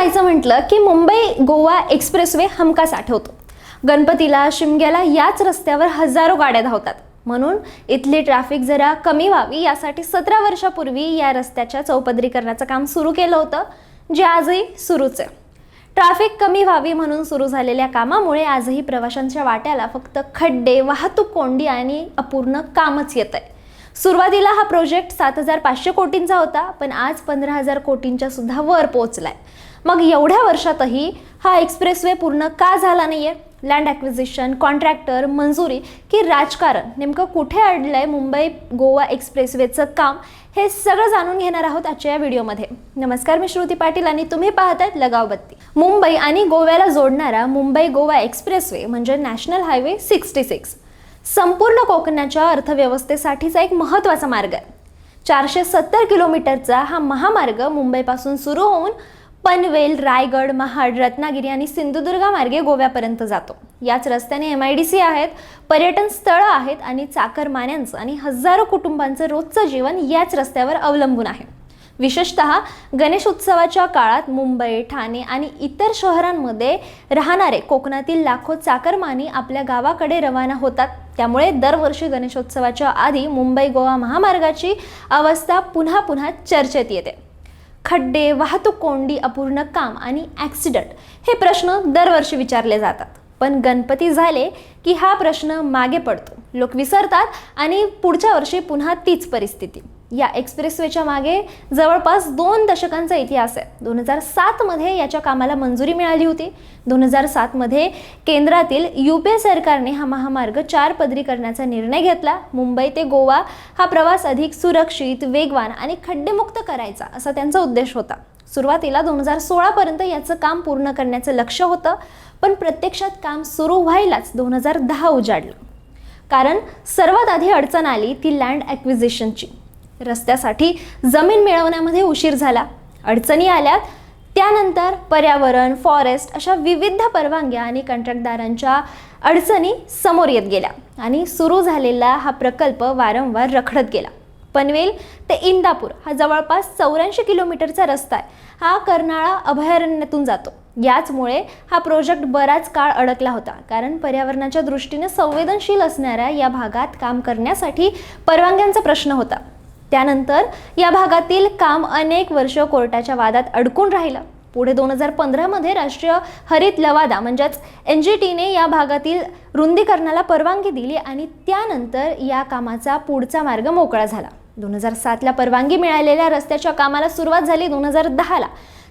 जायचं म्हटलं की मुंबई गोवा एक्सप्रेसवे हमखास आठवतो. गणपतीला शिमग्याला याच रस्त्यावर हजारो गाड्या धावतात. म्हणून इथली ट्रॅफिक जरा कमी व्हावी यासाठी 17 वर्षापूर्वी या रस्त्याच्या चौपदरीकरणाचं काम सुरू केलं होतं, जे आजही सुरूच आहे. ट्रॅफिक कमी व्हावी म्हणून सुरू झालेल्या कामामुळे आजही प्रवाशांच्या वाट्याला फक्त खड्डे, वाहतूक कोंडी आणि अपूर्ण कामच येत आहे. सुरुवातीला हा प्रोजेक्ट 7,500 कोटींचा होता, पण आज 15,000 कोटींच्या सुद्धा वर पोहोचलाय. मग एवढ्या वर्षातही हा एक्सप्रेसवे पूर्ण का झाला नाहीये? लँड ॲक्विजिशन, कॉन्ट्रॅक्टर, मंजुरी की राजकारण, नेमकं कुठे अडलंय मुंबई गोवा एक्सप्रेसवेचं काम, हे सगळं जाणून घेणार आहोत आजच्या या व्हिडिओमध्ये. नमस्कार, मी श्रुती पाटील आणि तुम्ही पाहतायत लगाव बत्ती. मुंबई आणि गोव्याला जोडणारा मुंबई गोवा एक्सप्रेसवे म्हणजे नॅशनल हायवे 66 संपूर्ण कोकणाच्या अर्थव्यवस्थेसाठीचा एक महत्त्वाचा मार्ग आहे. 470 किलोमीटरचा हा महामार्ग मुंबईपासून सुरू होऊन पनवेल, रायगड, महाड, रत्नागिरी आणि सिंधुदुर्ग मार्गे गोव्यापर्यंत जातो. याच रस्त्याने MIDC आहेत, पर्यटन स्थळं आहेत आणि चाकरमान्यांचं आणि हजारो कुटुंबांचं रोजचं जीवन याच रस्त्यावर अवलंबून आहे. विशेषतः गणेश उत्सवाच्या काळात मुंबई, ठाणे आणि इतर शहरांमध्ये राहणारे कोकणातील लाखो चाकरमानी आपल्या गावाकडे रवाना होतात. त्यामुळे दरवर्षी गणेशोत्सवाच्या आधी मुंबई गोवा महामार्गाची अवस्था पुन्हा पुन्हा चर्चेत येते. खड्डे, वाहतूक कोंडी, अपूर्ण काम आणि ॲक्सिडेंट हे प्रश्न दरवर्षी विचारले जातात. पण गणपती झाले की हा प्रश्न मागे पडतो, लोक विसरतात आणि पुढच्या वर्षी पुन्हा तीच परिस्थिती. या एक्सप्रेसवेच्या मागे जवळपास 2 दशकांचा इतिहास आहे. 2007 मध्ये याच्या कामाला मंजुरी मिळाली होती. 2007 मध्ये केंद्रातील UPA सरकारने हा महामार्ग 4 पदरी करण्याचा निर्णय घेतला. मुंबई ते गोवा हा प्रवास अधिक सुरक्षित, वेगवान आणि खड्डेमुक्त करायचा असा त्यांचा उद्देश होता. सुरुवातीला 2016 पर्यंत याचं काम पूर्ण करण्याचं लक्ष्य होतं, पण प्रत्यक्षात काम सुरू व्हायलाच 2010 उजाडलं. कारण सर्वात आधी अडचण आली ती लँड ॲक्विजिशनची. रस्त्यासाठी जमीन मिळवण्यामध्ये उशीर झाला, अडचणी आल्यात. त्यानंतर पर्यावरण, फॉरेस्ट अशा विविध परवानग्या आणि कंत्राटदारांच्या अडचणी समोर येत गेल्या आणि सुरू झालेला हा प्रकल्प वारंवार रखडत गेला. पनवेल ते इंदापूर हा जवळपास 84 किलोमीटरचा रस्ता आहे. हा कर्नाळा अभयारण्यातून जातो. याचमुळे हा प्रोजेक्ट बराच काळ अडकला होता, कारण पर्यावरणाच्या दृष्टीने संवेदनशील असणाऱ्या या भागात काम करण्यासाठी परवानग्यांचा प्रश्न होता. त्यानंतर या भागातील काम अनेक वर्ष कोर्टाच्या वादात अडकून राहिलं. पुढे 2015 मध्ये राष्ट्रीय हरित लवादा म्हणजेच NGTने या भागातील रुंदीकरणाला परवानगी दिली आणि त्यानंतर या कामाचा पुढचा मार्ग मोकळा झाला. 2007ला परवानगी मिळालेल्या रस्त्याच्या कामाला सुरुवात झाली 2010ला.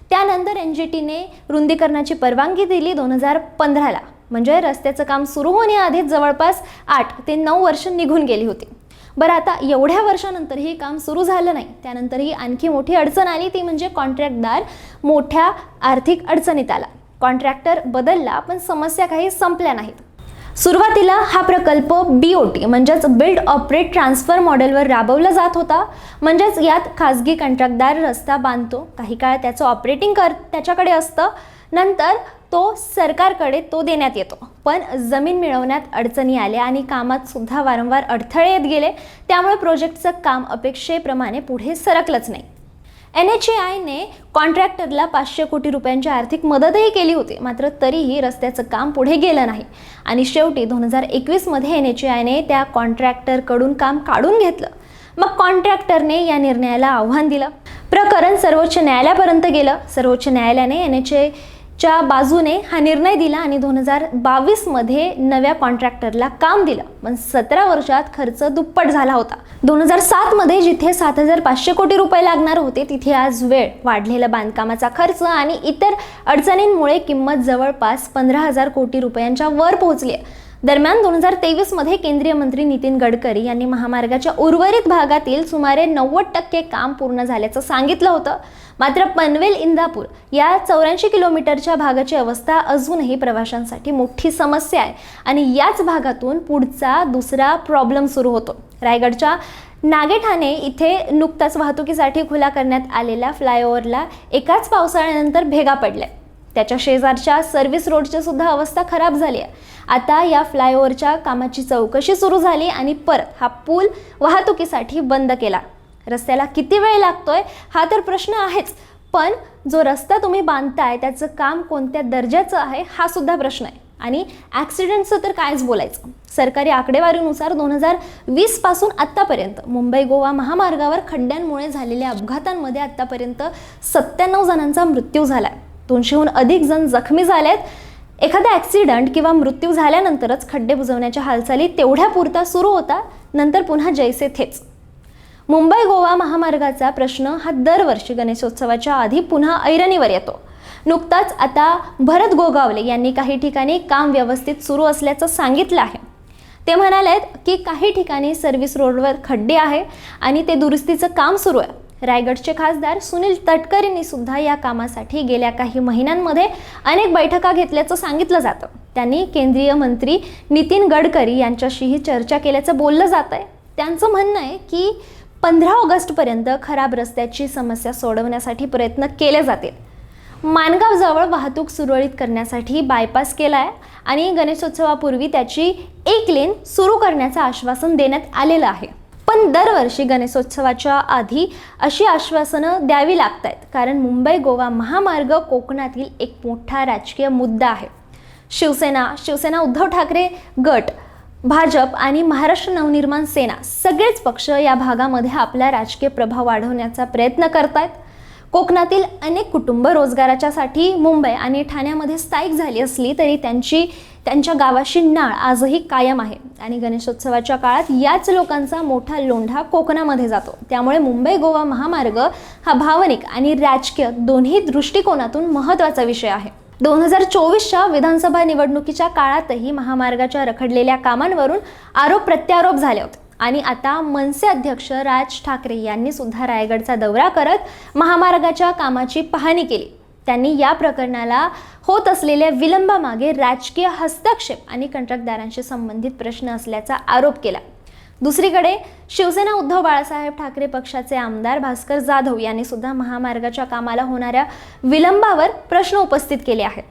त्यानंतर NGTने रुंदीकरणाची परवानगी दिली 2015ला. म्हणजे रस्त्याचं काम सुरू होण्याआधीच जवळपास 8 ते 9 वर्ष निघून गेली होती. बरं, आता एवढ्या वर्षानंतरही काम सुरू झालं नाही. त्यानंतरही आणखी मोठी अडचण आली, ती म्हणजे कॉन्ट्रॅक्टदार मोठ्या आर्थिक अडचणीत आला. कॉन्ट्रॅक्टर बदलला, पण समस्या काही संपल्या नाहीत. सुरुवातीला हा प्रकल्प BOT म्हणजेच बिल्ड ऑपरेट ट्रान्सफर मॉडेलवर राबवला जात होता. म्हणजेच यात खाजगी कंत्राटदार रस्ता बांधतो, काही काळ त्याचं ऑपरेटिंग त्याच्याकडे असतं, नंतर तो सरकारकडे तो देण्यात येतो. पण जमीन मिळवण्यात अडचणी आल्या आणि कामात सुद्धा वारंवार अडथळे येत गेले. त्यामुळे प्रोजेक्टचं काम अपेक्षेप्रमाणे पुढे सरकलंच नाही. NHAIने कॉन्ट्रॅक्टरला 500 कोटी रुपयांची आर्थिक मदतही केली होती, मात्र तरीही रस्त्याचं काम पुढे गेलं नाही. आणि शेवटी 2021 मध्ये NHAIने त्या कॉन्ट्रॅक्टरकडून काम काढून घेतलं. मग कॉन्ट्रॅक्टरने या निर्णयाला आव्हान दिलं. प्रकरण सर्वोच्च न्यायालयापर्यंत गेलं. सर्वोच्च न्यायालयाने NHAIच्या बाजूने हा निर्णय दिला आणि 2022 मध्ये नव्या कॉन्ट्रॅक्टरला काम दिलं. पण 17 वर्षात खर्च दुप्पट झाला होता. 2007 मध्ये जिथे 7,500 कोटी रुपये लागणार होते, तिथे आज वेळ, वाढलेला बांधकामाचा खर्च आणि इतर अडचणींमुळे किंमत जवळपास 15,000 कोटी रुपयांच्या वर पोहोचली आहे. दरम्यान 2023 मध्ये केंद्रीय मंत्री नितीन गडकरी यांनी महामार्गाच्या उर्वरित भागातील सुमारे 90% काम पूर्ण झाल्याचं सांगितलं होतं. मात्र पनवेल इंदापूर या 84 किलोमीटरच्या भागाची अवस्था अजूनही प्रवाशांसाठी मोठी समस्या आहे आणि याच भागातून पुढचा दुसरा प्रॉब्लेम सुरू होतो. रायगडच्या नागेठाणे इथे नुकताच वाहतुकीसाठी खुला करण्यात आलेल्या फ्लायओव्हरला एकाच पावसाळ्यानंतर भेगा पडल्या. त्याच्या शेजारच्या सर्व्हिस रोडची सुद्धा अवस्था खराब झाली आहे. आता या फ्लायओव्हरच्या कामाची चौकशी सुरू झाली आणि परत हा पूल वाहतुकीसाठी बंद केला. रस्त्याला किती वेळ लागतोय हा तर प्रश्न आहेच, पण जो रस्ता तुम्ही बांधताय त्याचं काम कोणत्या दर्जाचं आहे हा सुद्धा प्रश्न आहे. आणि ॲक्सिडेंटचं तर कायच बोलायचं. सरकारी आकडेवारीनुसार 2020 पासून आत्तापर्यंत मुंबई गोवा महामार्गावर खड्ड्यांमुळे झालेल्या अपघातांमध्ये आत्तापर्यंत 97 जणांचा मृत्यू झाला आहे. 200हून अधिक जण जखमी झालेत. एखादा ॲक्सिडेंट किंवा मृत्यू झाल्यानंतरच खड्डे बुजवण्याच्या हालचाली तेवढ्या पुरता सुरू होता, नंतर पुन्हा जैसे थेच. मुंबई गोवा महामार्गाचा प्रश्न हा दरवर्षी गणेशोत्सवाच्या आधी पुन्हा ऐरणीवर येतो. नुकताच आता भरत गोगावले यांनी काही ठिकाणी काम व्यवस्थित सुरू असल्याचं सांगितलं आहे. ते म्हणालेत की काही ठिकाणी सर्व्हिस रोडवर खड्डे आहे आणि ते दुरुस्तीचं काम सुरू आहे. रायगडचे खासदार सुनील तटकरेंनी सुद्धा या कामासाठी गेल्या काही महिन्यांमध्ये अनेक बैठका घेतल्याचं सांगितलं जातं. त्यांनी केंद्रीय मंत्री नितीन गडकरी यांच्याशीही चर्चा केल्याचं बोललं जात आहे. त्यांचं म्हणणं आहे की 15 ऑगस्टपर्यंत खराब रस्त्याची समस्या सोडवण्यासाठी प्रयत्न केले जातील. माणगावजवळ वाहतूक सुरळीत करण्यासाठी बायपास केला आहे आणि गणेशोत्सवापूर्वी त्याची 1 लेन सुरू करण्याचं आश्वासन देण्यात आलेलं आहे. पण दरवर्षी गणेशोत्सवाच्या आधी अशी आश्वासनं द्यावी लागत आहेत, कारण मुंबई गोवा महामार्ग कोकणातील एक मोठा राजकीय मुद्दा आहे. शिवसेना उद्धव ठाकरे गट, भाजप आणि महाराष्ट्र नवनिर्माण सेना सगळेच पक्ष या भागामध्ये आपला राजकीय प्रभाव वाढवण्याचा प्रयत्न करतायत. कोकणातील अनेक कुटुंब रोजगाराच्यासाठी मुंबई आणि ठाण्यामध्ये स्थायिक झाली असली तरी त्यांच्या गावाशी नाळ आजही कायम आहे आणि गणेशोत्सवाच्या काळात याच लोकांचा मोठा लोंढा कोकणामध्ये जातो. त्यामुळे मुंबई गोवा महामार्ग हा भावनिक आणि राजकीय दोन्ही दृष्टिकोनातून महत्त्वाचा विषय आहे. 2024च्या विधानसभा निवडणुकीच्या काळातही महामार्गाच्या रखडलेल्या कामांवरून आरोप प्रत्यारोप झाले होते आणि आता मनसे अध्यक्ष राज ठाकरे यांनी सुद्धा रायगडचा दौरा करत महामार्गाच्या कामाची पाहणी केली. त्यांनी या प्रकरणाला होत असलेल्या विलंबामागे राजकीय हस्तक्षेप आणि कंत्राटदारांशी संबंधित प्रश्न असल्याचा आरोप केला. दुसरीकडे शिवसेना उद्धव बाळासाहेब ठाकरे पक्षाचे आमदार भास्कर जाधव यांनी सुद्धा महामार्गाच्या कामाला होणाऱ्या विलंबावर प्रश्न उपस्थित केले आहेत.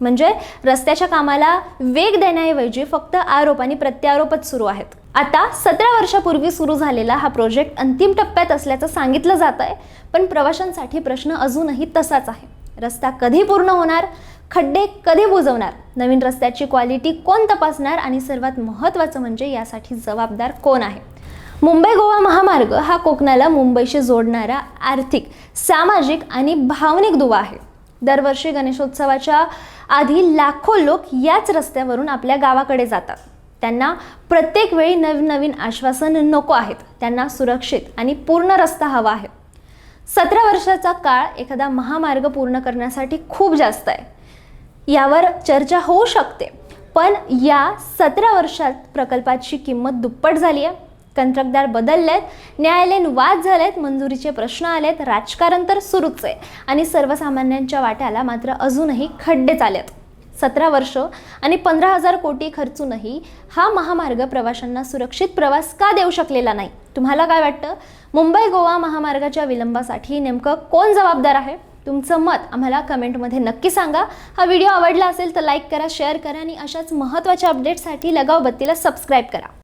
म्हणजे रस्त्याच्या कामाला वेग देण्याऐवजी फक्त आरोप आणि प्रत्यारोपच सुरू आहेत. आता 17 वर्षापूर्वी सुरू झालेला हा प्रोजेक्ट अंतिम टप्प्यात असल्याचं सांगितलं जात आहे, पण प्रवाशांसाठी प्रश्न अजूनही तसाच आहे. रस्ता कधी पूर्ण होणार, खड्डे कधी बुजवणार, नवीन रस्त्याची क्वालिटी कोण तपासणार आणि सर्वात महत्त्वाचं म्हणजे यासाठी जबाबदार कोण आहे. मुंबई गोवा महामार्ग हा कोकणाला मुंबईशी जोडणारा आर्थिक, सामाजिक आणि भावनिक दुवा आहे. दरवर्षी गणेशोत्सवाच्या आधी लाखो लोक याच रस्त्यावरून आपल्या गावाकडे जातात. त्यांना प्रत्येक वेळी नवीन आश्वासन नको आहेत. त्यांना सुरक्षित आणि पूर्ण रस्ता हवा आहे. 17 वर्षाचा काळ एखादा महामार्ग पूर्ण करण्यासाठी खूप जास्त आहे. यावर चर्चा होऊ शकते, पण या 17 वर्षात प्रकल्पाची किंमत दुप्पट झाली आहे. कंत्राटदार बदललेत, न्यायालयीन वाद झालेत, मंजुरीचे प्रश्न आलेत, राजकारण तर सुरूच आहे आणि सर्वसामान्यांच्या वाट्याला मात्र अजूनही खड्डेच आलेत. 17 वर्ष आणि 15,000 कोटी खर्चूनही हा महामार्ग प्रवाशांना सुरक्षित प्रवास का देऊ शकलेला नाही? तुम्हाला काय वाटतं? मुंबई गोवा महामार्गाच्या विलंबासाठी नेमकं कोण जबाबदार आहे? तुमचं मत आम्हाला कमेंटमध्ये नक्की सांगा. हा व्हिडिओ आवडला असेल तर लाईक करा, शेअर करा आणि अशाच महत्त्वाच्या अपडेट्ससाठी लगाव बत्तीला सबस्क्राईब करा.